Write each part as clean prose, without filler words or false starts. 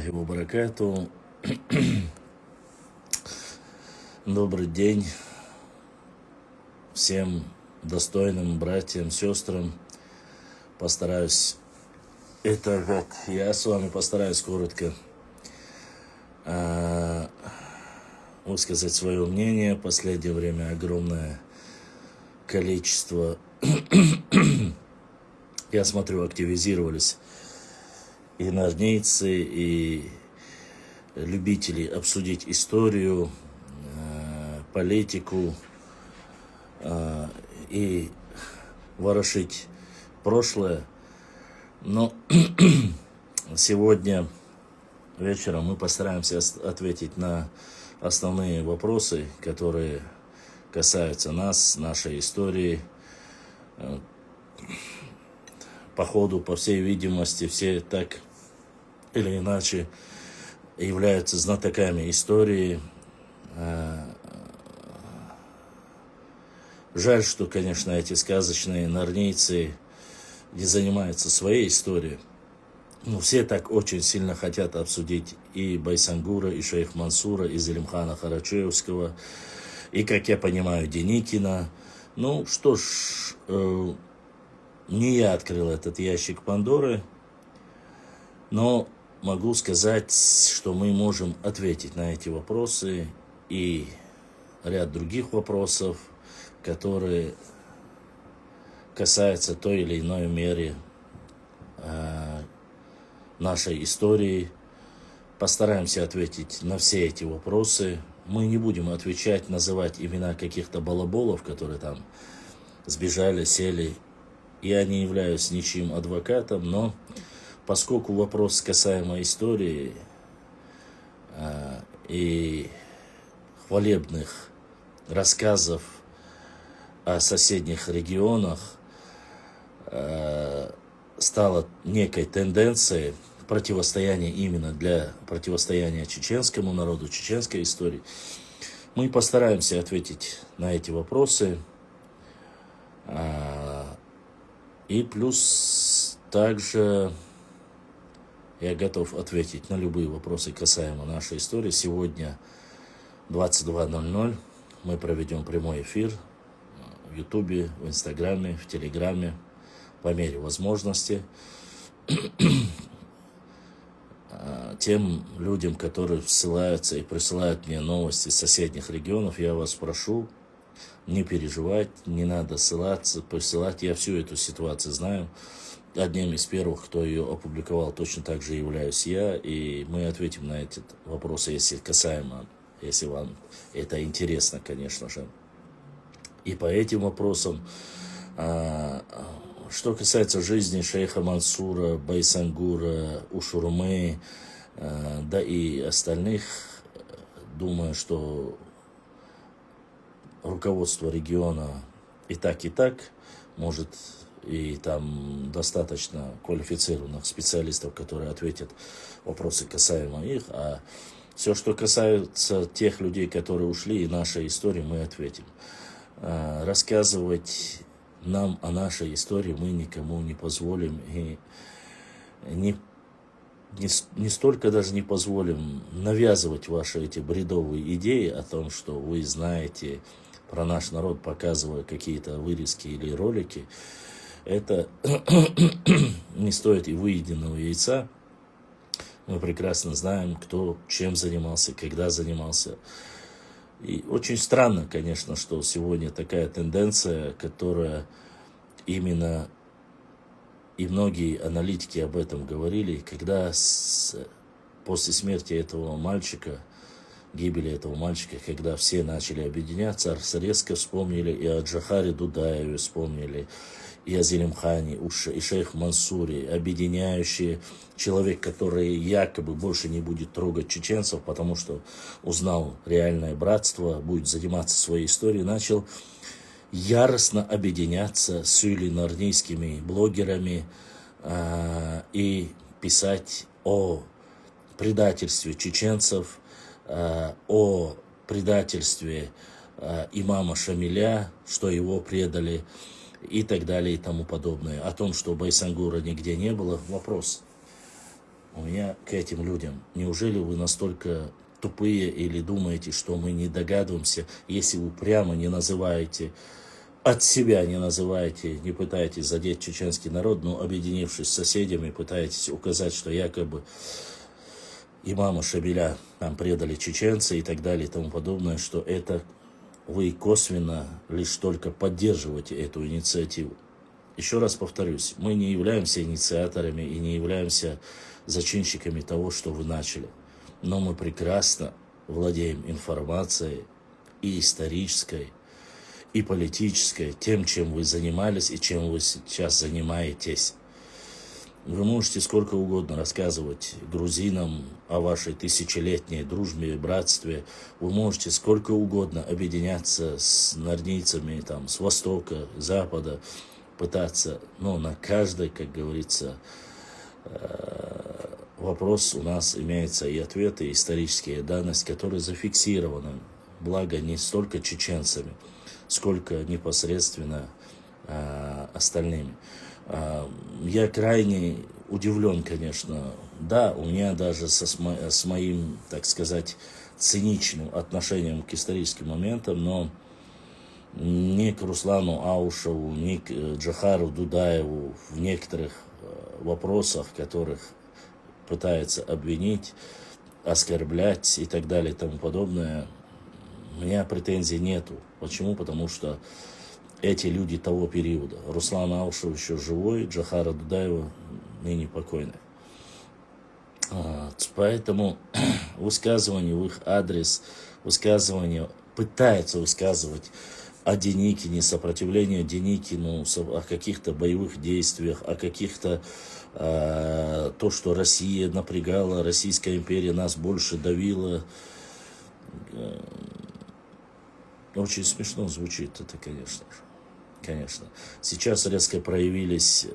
рахматуллахи ва баракату. Добрый день всем достойным братьям, сестрам. Постараюсь, я с вами постараюсь коротко высказать свое мнение. В последнее время огромное количество, я смотрю, активизировались и нарнейцы, и любители обсудить историю, политику и ворошить прошлое. Но сегодня вечером мы постараемся ответить на основные вопросы, которые касаются нас, нашей истории. Походу, по всей видимости, все так или иначе являются знатоками истории. Жаль, что, конечно, эти сказочные нарнийцы не занимаются своей историей. Но все так очень сильно хотят обсудить и Байсангура, и шейх Мансура, и Зелимхана Карачаевского, и, как я понимаю, Деникина. Ну что ж, не я открыл этот ящик Пандоры, но могу сказать, что мы можем ответить на эти вопросы и ряд других вопросов, которые касаются той или иной мере нашей истории. Постараемся ответить на все эти вопросы. Мы не будем отвечать, называть имена каких-то балаболов, которые там сбежали, сели. Я не являюсь ничьим адвокатом, но поскольку вопрос касаемо истории и хвалебных рассказов о соседних регионах стало некой тенденцией противостояния именно для противостояния чеченскому народу, чеченской истории, мы постараемся ответить на эти вопросы. И плюс также я готов ответить на любые вопросы касаемо нашей истории. Сегодня 22:00 мы проведем прямой эфир в Ютубе, в Инстаграме, в Телеграме по мере возможности. Тем людям, которые ссылаются и присылают мне новости из соседних регионов, я вас прошу не переживать, не надо ссылаться, присылать. Я всю эту ситуацию знаю. Одним из первых, кто ее опубликовал, точно так же являюсь я. И мы ответим на эти вопросы, если вам это интересно, конечно же. И по этим вопросам, что касается жизни шейха Мансура, Байсангура, Ушурмы, да и остальных, думаю, что руководство региона и так, может, и там достаточно квалифицированных специалистов, которые ответят вопросы касаемо их, а все, что касается тех людей, которые ушли, и нашей истории, мы ответим. Рассказывать нам о нашей истории мы никому не позволим, и не столько даже не позволим навязывать ваши эти бредовые идеи о том, что вы знаете про наш народ, показывая какие-то вырезки или ролики. Это не стоит и выеденного яйца. Мы прекрасно знаем, кто чем занимался, когда занимался. И очень странно, конечно, что сегодня такая тенденция, которая именно, и многие аналитики об этом говорили, когда после смерти этого мальчика, гибели этого мальчика, когда все начали объединяться, резко вспомнили и о Джахаре Дудаеве, вспомнили и о Зелимхане, и шейх Мансуре, объединяющий человек, который якобы больше не будет трогать чеченцев, потому что узнал реальное братство, будет заниматься своей историей, начал яростно объединяться с нарнийскими блогерами и писать о предательстве чеченцев, о предательстве имама Шамиля, что его предали, и так далее, и тому подобное. О том, что Байсангура нигде не было. Вопрос: у меня к этим людям: неужели вы настолько тупые или думаете, что мы не догадываемся, если вы прямо не называете, от себя не называете, не пытаетесь задеть чеченский народ, но объединившись с соседями, пытаетесь указать, что якобы имама Шабиля там предали чеченцы и так далее и тому подобное, что это вы косвенно лишь только поддерживаете эту инициативу. Еще раз повторюсь, мы не являемся инициаторами и не являемся зачинщиками того, что вы начали. Но мы прекрасно владеем информацией и исторической, и политической, тем, чем вы занимались и чем вы сейчас занимаетесь. Вы можете сколько угодно рассказывать грузинам о вашей тысячелетней дружбе и братстве. Вы можете сколько угодно объединяться с нордийцами там, с востока, запада, пытаться. Но на каждый, как говорится, вопрос у нас имеется и ответы, и исторические данности, которые зафиксированы. Благо не столько чеченцами, сколько непосредственно остальными. Я крайне удивлен, конечно. Да, у меня даже с моим, так сказать, циничным отношением к историческим моментам, но ни к Руслану Аушеву, ни к Джохару Дудаеву в некоторых вопросах, которых пытается обвинить, оскорблять и так далее и тому подобное, у меня претензий нету. Почему? Потому что эти люди того периода. Руслан Аушев еще живой, Джохара Дудаева ныне покойный. Поэтому высказывания в их адрес, высказывания пытаются высказывать о Деникине, сопротивлению Деникину, о каких-то боевых действиях, о каких-то то, что Россия напрягала, Российская империя нас больше давила. Очень смешно звучит это, конечно же. Конечно. Сейчас резко проявились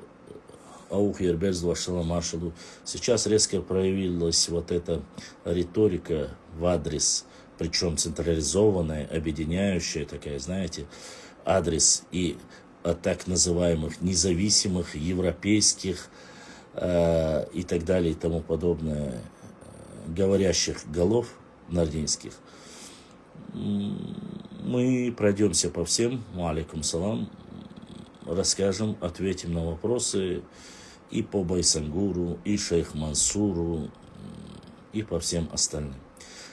Аух Ерберзду Ашаламашалу. Сейчас резко проявилась вот эта риторика в адрес, причем централизованная, объединяющая такая, знаете, адрес и так называемых независимых европейских и так далее и тому подобное говорящих голов нординских. Мы пройдемся по всем, алейкум салам, расскажем, ответим на вопросы и по Байсангуру, и Шейх Мансуру, и по всем остальным.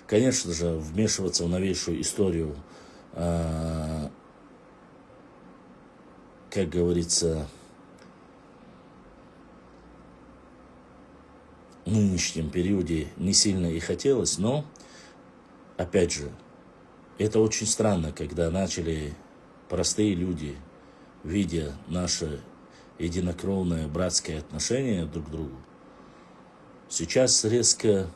Конечно же, вмешиваться в новейшую историю, как говорится, в нынешнем периоде не сильно и хотелось, но, опять же, это очень странно, когда начали простые люди, видя наше единокровное братское отношение друг к другу, сейчас резко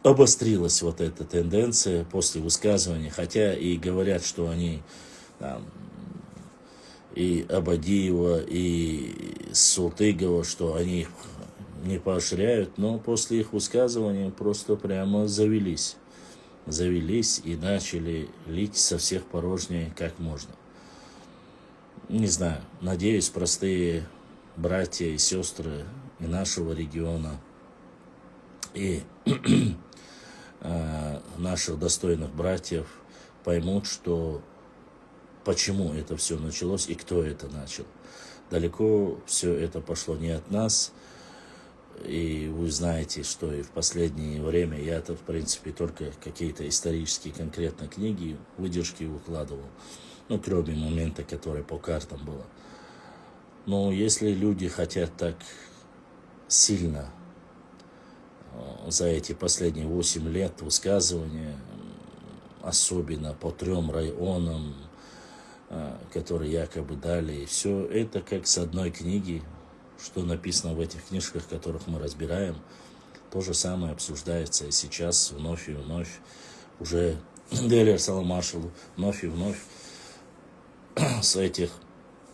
обострилась вот эта тенденция после высказывания, хотя и говорят, что они там, и Абадиева, и Султыгова, что они их не поощряют, но после их высказывания просто прямо завелись и начали лить со всех порожней как можно. Не знаю, надеюсь, простые братья и сестры и нашего региона, и наших достойных братьев поймут, что почему это все началось и кто это начал. Далеко все это пошло не от нас. И вы знаете, что и в последнее время я-то, в принципе, только какие-то исторические конкретно книги, выдержки выкладывал. Ну, кроме момента, который по картам было. Но если люди хотят так сильно за эти последние 8 лет высказывания, особенно по 3 районам, которые якобы дали, и все это как с одной книги, что написано в этих книжках, которых мы разбираем, то же самое обсуждается и сейчас вновь и вновь, уже Делер Саламашалу, вновь и вновь с этих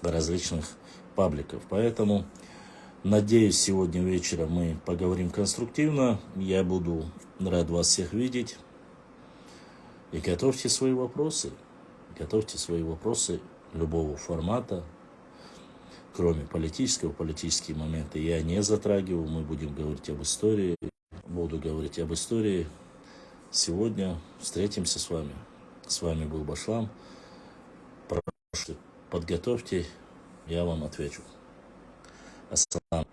различных пабликов. Поэтому, надеюсь, сегодня вечером мы поговорим конструктивно. Я буду рад вас всех видеть. И готовьте свои вопросы. Готовьте свои вопросы любого формата. кроме политические моменты, я не затрагиваю. Мы будем говорить об истории. Буду говорить об истории. Сегодня встретимся с вами. С вами был Башлам. Подготовьте, я вам отвечу. Ассалам.